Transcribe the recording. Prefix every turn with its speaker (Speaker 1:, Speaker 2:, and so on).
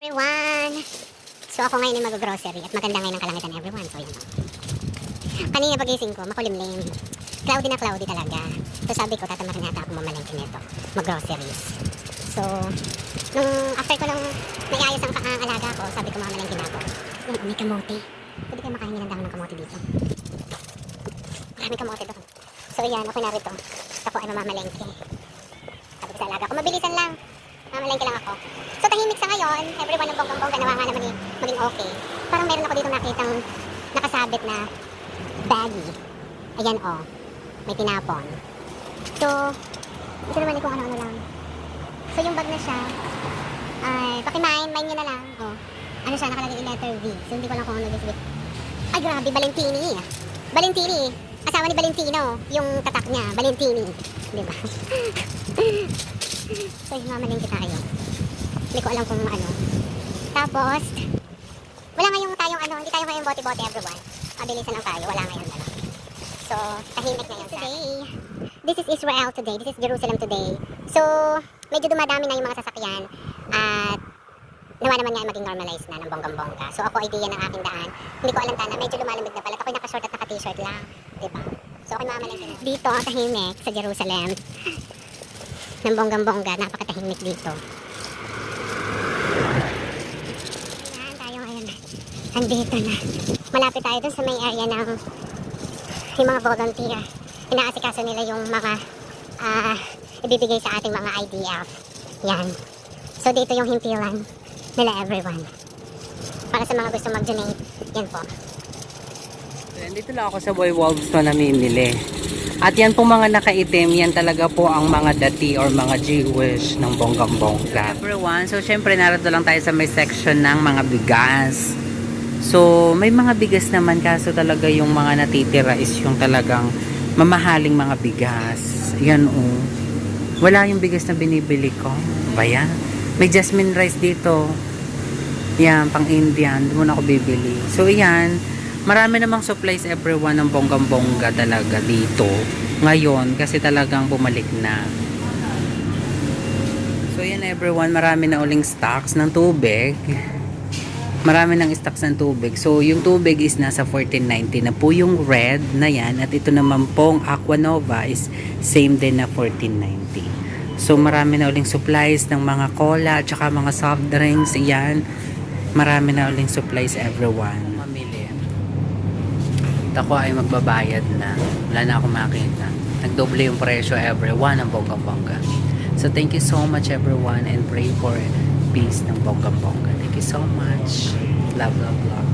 Speaker 1: Everyone! So ako ngayon ay mag-grocery at maganda ngayon ang kalangitan everyone. So yun. Kanina pagising ko, makulimlim. Cloudy talaga. So sabi ko, tatamarin nata ako mamalengke nito. Mag-groceries. So, nung after ko nung naiayos ang alaga ko, sabi ko mamalengke na ako. Yun, may kamote. Pwede kayo makahingi ng dahon ng kamote dito. Marami kamote doon. So yan, ako narito. Ako ay mamamalengke. Sabi ko sa alaga ko, mabilisan lang. Mamalengke lang ako. So tahimik sa ngayon, everyone ng bonggang-bongga nawa nga naman maging okay. Parang meron ako dito nakitang nakasabit na baggy. Ayan oh, may tinapon. So, ito naman kung ano-ano lang. So yung bag na siya, ay pakimain nyo na lang. Oh, ano siya, nakalagay yung letter V. So hindi ko lang kung ano this. Ay grabe, Valentini. Valentini. Asawa ni Valentino, yung tatak niya, Valentini. Diba? So yung mamalengke tayo. Hindi ko alam kung ano. Tapos, wala ngayong tayong ano, hindi tayo ngayong bote-bote everyone. Mabilisan lang tayo, wala ngayon ano. So, tahimik ngayon today. This is Israel today, this is Jerusalem today. So, medyo dumadami na yung mga sasakyan at nawa naman nga maging normalized na ng bonggang-bongga. So, ako idea ng aking daan. Hindi ko alam na medyo lumalamig na pala. Ako'y naka-short at naka-t-shirt lang. Diba? So, ako'y mamalengke na. Dito, tahimik sa Jerusalem. Ng bonggang-bongga, napakatahimik dito. Ayan, tayo ngayon. Andito na. Malapit tayo dun sa may area ng yung mga volunteer. Inaasikaso nila yung mga ibibigay sa ating mga IDF. Yan. So, dito yung himpilan nila everyone. Para sa mga gusto mag-donate. Yan po.
Speaker 2: Dito lang ako sa Boy Wolves na namimili. At yan po mga nakaitim, yan talaga po ang mga dati or mga Jewish ng bonggang-bongga. Everyone, so syempre narito lang tayo sa may section ng mga bigas. So may mga bigas naman kaso talaga yung mga natitira is yung talagang mamahaling mga bigas. Yan oh. Wala yung bigas na binibili ko. Bayan. May jasmine rice dito. Yan, pang Indian. Doon ako bibili. So yan. Marami namang supplies everyone ng bonggang-bongga talaga dito ngayon kasi talagang bumalik na. So yan everyone, marami na uling stocks ng tubig. Marami ng stocks ng tubig. So yung tubig is nasa 14.90 na po yung red na yan at ito naman pong Aqua Nova is same din na 14.90. So marami na uling supplies ng mga cola at saka mga soft drinks. Yan. Marami na uling supplies everyone. Ako ay magbabayad na. Wala na akong makita. Nagdoble yung presyo everyone ng bonggang-bongga. So thank you so much everyone and pray for peace ng bonggang-bongga. Thank you so much. Love, love, love.